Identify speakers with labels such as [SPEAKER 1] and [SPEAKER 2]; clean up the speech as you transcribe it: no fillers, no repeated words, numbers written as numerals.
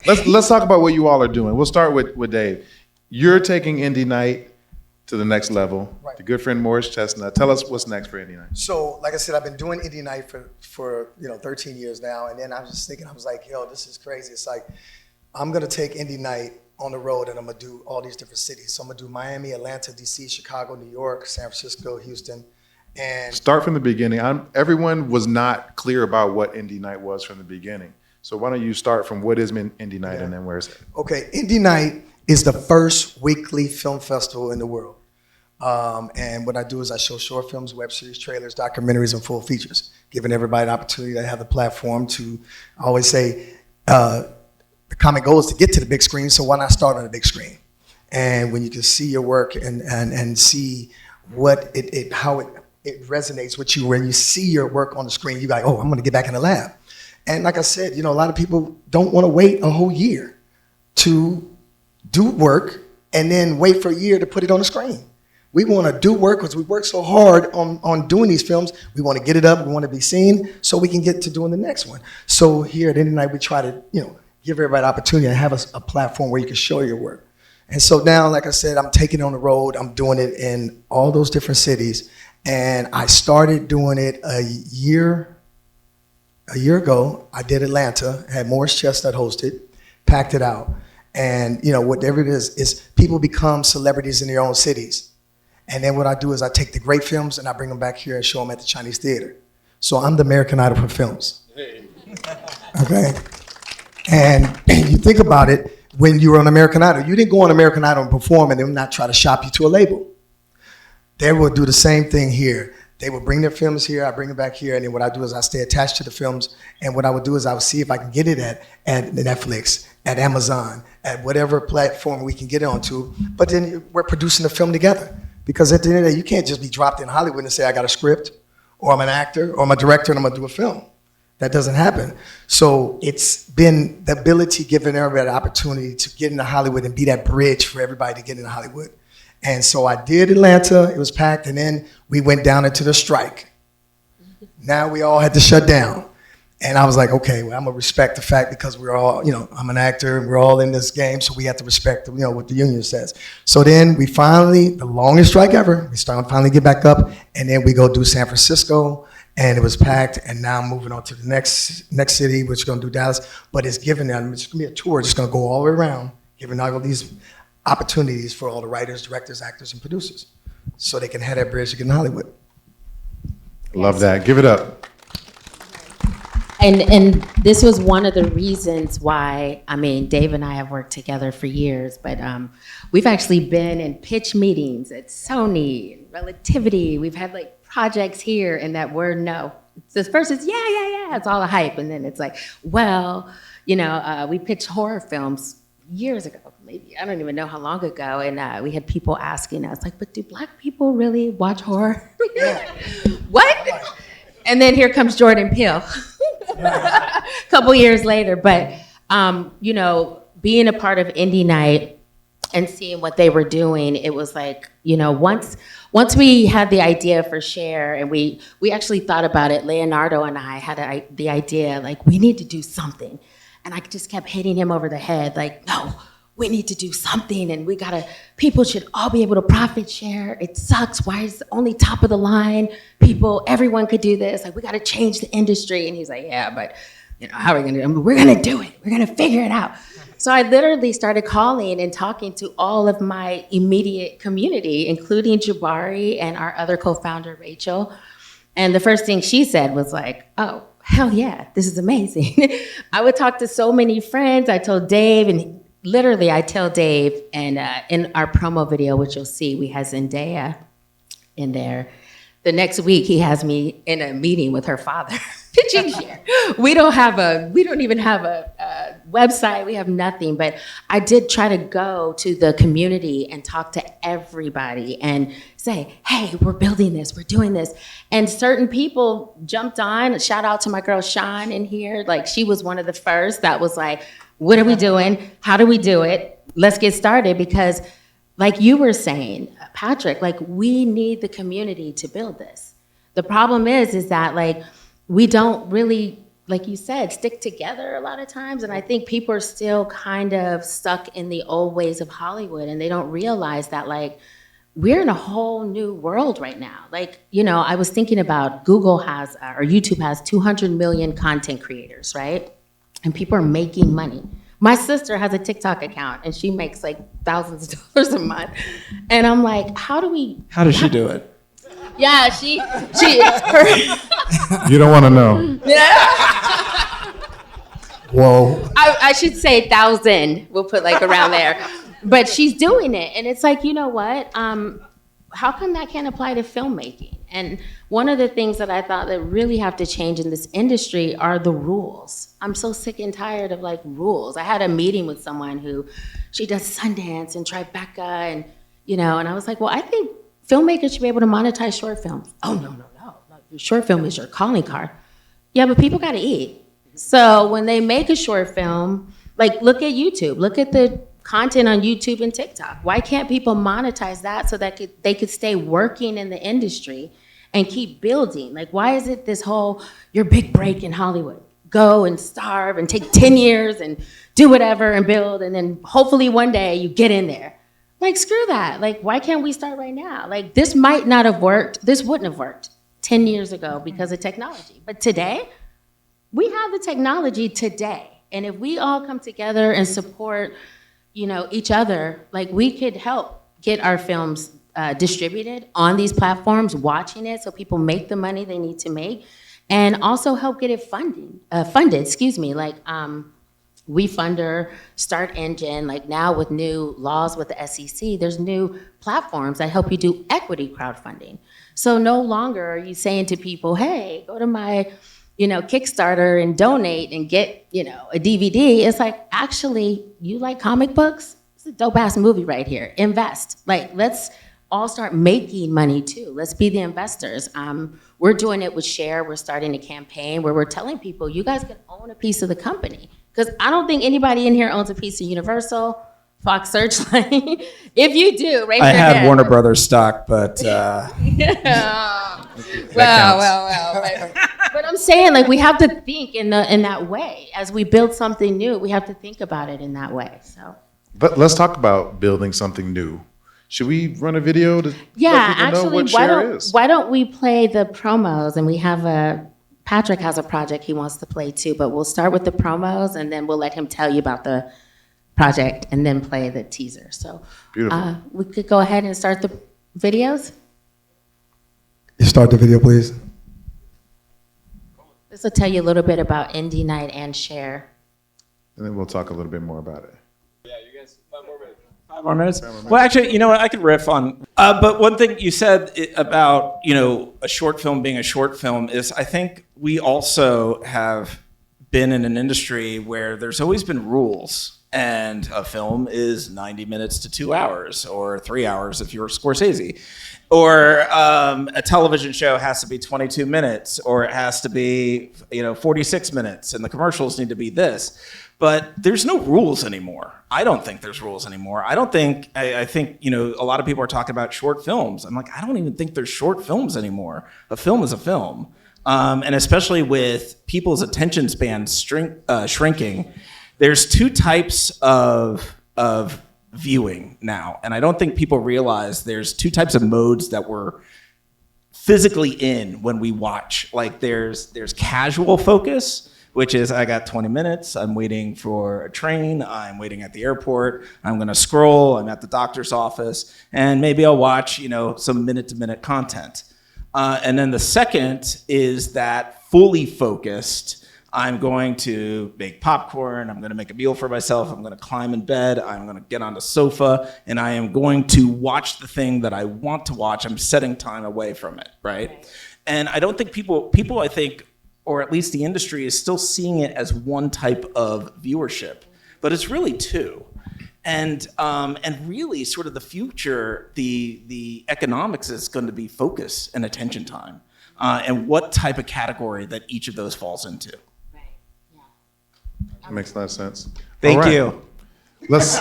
[SPEAKER 1] Let's talk about what you all are doing. We'll start with Dave. You're taking Indie Night to the next level.
[SPEAKER 2] Right.
[SPEAKER 1] The good friend Morris Chestnut. Tell us what's next for Indie Night.
[SPEAKER 2] So, like I said, I've been doing Indie Night for 13 years now, and then I was just thinking, I was like, yo, this is crazy. It's like, I'm gonna take Indie Night on the road, and I'm gonna do all these different cities. So I'm gonna do Miami, Atlanta, DC, Chicago, New York, San Francisco, Houston, and
[SPEAKER 1] Start from the beginning. Everyone was not clear about what Indie Night was from the beginning. So why don't you start from what is Indie Night and then where is it?
[SPEAKER 2] Okay, Indie Night is the first weekly film festival in the world. And what I do is I show short films, web series, trailers, documentaries, and full features, giving everybody an opportunity to have the platform to, I always say, the common goal is to get to the big screen, so why not start on the big screen? And when you can see your work and see what how it resonates with you, when you see your work on the screen, you're like, oh, I'm gonna get back in the lab. And like I said, a lot of people don't wanna wait a whole year to do work and then wait for a year to put it on the screen. We want to do work because we work so hard on doing these films. We want to get it up, we want to be seen, so we can get to doing the next one. So here at Indie Night, we try to, give everybody an opportunity and have a platform where you can show your work. And so now, like I said, I'm taking it on the road. I'm doing it in all those different cities. And I started doing it a year ago. I did Atlanta, had Morris Chestnut hosted, packed it out. And whatever it is people become celebrities in their own cities. And then what I do is I take the great films and I bring them back here and show them at the Chinese theater. So I'm the American Idol for films. Hey. Okay? And you think about it, when you were on American Idol, you didn't go on American Idol and perform and then not try to shop you to a label. They will do the same thing here. They will bring their films here, I bring them back here, and then what I do is I stay attached to the films, and what I would do is I would see if I can get it at Netflix, at Amazon, at whatever platform we can get it onto, but then we're producing the film together. Because at the end of the day, you can't just be dropped in Hollywood and say, I got a script, or I'm an actor, or I'm a director, and I'm gonna do a film. That doesn't happen. So it's been the ability, giving everybody the opportunity to get into Hollywood and be that bridge for everybody to get into Hollywood. And so I did Atlanta, it was packed, and then we went down into the strike. Now we all had to shut down. And I was like, okay, well, I'm gonna respect the fact because we're all, I'm an actor and we're all in this game, so we have to respect, what the union says. So then we finally, the longest strike ever, we finally get back up, and then we go do San Francisco, and it was packed, and now I'm moving on to the next city, which is gonna do Dallas, but it's giving them, it's gonna be a tour, just gonna go all the way around, giving all these opportunities for all the writers, directors, actors, and producers, so they can have that bridge to get in Hollywood.
[SPEAKER 1] Love that, give it up.
[SPEAKER 3] And this was one of the reasons why, Dave and I have worked together for years, but we've actually been in pitch meetings at Sony, and Relativity. We've had projects here, and that word no. This first is yeah, it's all a hype, and then it's like, well, we pitched horror films years ago, maybe, I don't even know how long ago, and we had people asking us, but do Black people really watch horror? What? And then here comes Jordan Peele. A couple years later, but being a part of Indie Night and seeing what they were doing, it was like, once we had the idea for Share, and we actually thought about it, Leonardo and I had the idea, we need to do something, and I just kept hitting him over the head, no, we need to do something, and people should all be able to profit share. It sucks, why is it only top of the line? Everyone could do this, we gotta change the industry. And he's like, yeah, but how are we gonna do it? We're gonna do it, we're gonna figure it out. So I literally started calling and talking to all of my immediate community, including Jabari and our other co-founder, Rachel. And the first thing she said was oh, hell yeah, this is amazing. I would talk to so many friends, I told Dave, and literally, I tell Dave, and in our promo video, which you'll see, we have Zendaya in there. The next week, he has me in a meeting with her father, pitching Share. We don't even have a website. We have nothing. But I did try to go to the community and talk to everybody and say, hey, we're building this, we're doing this. And certain people jumped on. Shout out to my girl Sean in here. She was one of the first that was like, what are we doing? How do we do it? Let's get started, because like you were saying, Patrick, we need the community to build this. The problem is that we don't really like you said, stick together a lot of times. And I think people are still kind of stuck in the old ways of Hollywood, and they don't realize that, like, we're in a whole new world right now. Like, you know, I was thinking about Google has, or YouTube has 200 million content creators, right? And people are making money. My sister has a TikTok account and she makes like thousands of dollars a month. And I'm like, how
[SPEAKER 4] does she do it?
[SPEAKER 3] Yeah,
[SPEAKER 1] You don't want to know.
[SPEAKER 2] Whoa.
[SPEAKER 3] I should say 1,000. We'll put like around there. But she's doing it. And it's like, you know what? How come that can't apply to filmmaking? And one of the things that I thought that really have to change in this industry are the rules. I'm so sick and tired of like rules. I had a meeting with someone who, she does Sundance and Tribeca and, you know, and I was like, well, I think filmmakers should be able to monetize short films. Oh, no. Your short film is your calling card. Yeah, but people gotta eat. So when they make a short film, like look at YouTube, look at the content on YouTube and TikTok. Why can't people monetize that so that they could stay working in the industry and keep building? Like, why is it this whole, your big break in Hollywood? Go and starve and take 10 years and do whatever and build, and then hopefully one day you get in there. Like, screw that. Like, why can't we start right now? Like, this might not have worked. This wouldn't have worked 10 years ago because of technology. But today, we have the technology today. And if we all come together and support, you know, each other, like we could help get our films distributed on these platforms, watching it so people make the money they need to make, and also help get it funded, like WeFunder, Start Engine, like now with new laws with the SEC, there's new platforms that help you do equity crowdfunding. So no longer are you saying to people, hey, go to my, you know, Kickstarter and donate and get, you know, a DVD. It's like, actually, you like comic books? It's a dope ass movie right here. Invest. Like, let's all start making money too. Let's be the investors. We're doing it with Share. We're starting a campaign where we're telling people, you guys can own a piece of the company. Because I don't think anybody in here owns a piece of Universal, Fox Searchlight. If you do, raise
[SPEAKER 4] I
[SPEAKER 3] your
[SPEAKER 4] have
[SPEAKER 3] hand.
[SPEAKER 4] Warner Brothers stock, but
[SPEAKER 3] Yeah. Well. But I'm saying, like, we have to think in that way. As we build something new, we have to think about it in that way. So.
[SPEAKER 1] But let's talk about building something new. Should we run a video to
[SPEAKER 3] Yeah,
[SPEAKER 1] let people know
[SPEAKER 3] actually,
[SPEAKER 1] what Share is?
[SPEAKER 3] why don't we play the promos? And we have Patrick has a project he wants to play too, but we'll start with the promos and then we'll let him tell you about the project and then play the teaser. So we could go ahead and start the videos.
[SPEAKER 2] You start the video, please.
[SPEAKER 3] This will tell you a little bit about Indie Night and Share.
[SPEAKER 1] And then we'll talk a little bit more about it.
[SPEAKER 4] Yeah, you guys, 5 more minutes. 5 more minutes? Well, actually, you know what? I could riff on. But one thing you said about, you know, a short film being a short film is I think we also have been in an industry where there's always been rules. And a film is 90 minutes to 2 hours or 3 hours if you're Scorsese. Or a television show has to be 22 minutes or it has to be, you know, 46 minutes and the commercials need to be this. But there's no rules anymore. I don't think there's rules anymore. I think, you know, a lot of people are talking about short films. I'm like, I don't even think there's short films anymore. A film is a film. And especially with people's attention spans shrinking, there's 2 types of viewing now. And I don't think people realize there's 2 types of modes that we're physically in when we watch. Like there's casual focus, which is I got 20 minutes, I'm waiting for a train, I'm waiting at the airport, I'm gonna scroll, I'm at the doctor's office, and maybe I'll watch, you know, some minute-to-minute content. And then the second is that fully focused, I'm going to make popcorn, I'm gonna make a meal for myself, I'm gonna climb in bed, I'm gonna get on the sofa, and I am going to watch the thing that I want to watch. I'm setting time away from it, right? And I don't think people I think, or at least the industry is still seeing it as one type of viewership, but it's really 2. And really sort of the future, the economics is going to be focus and attention time, and what type of category that each of those falls into.
[SPEAKER 3] Right. Yeah.
[SPEAKER 1] That makes a lot of sense.
[SPEAKER 4] Thank
[SPEAKER 1] All right.
[SPEAKER 4] you.
[SPEAKER 1] Let's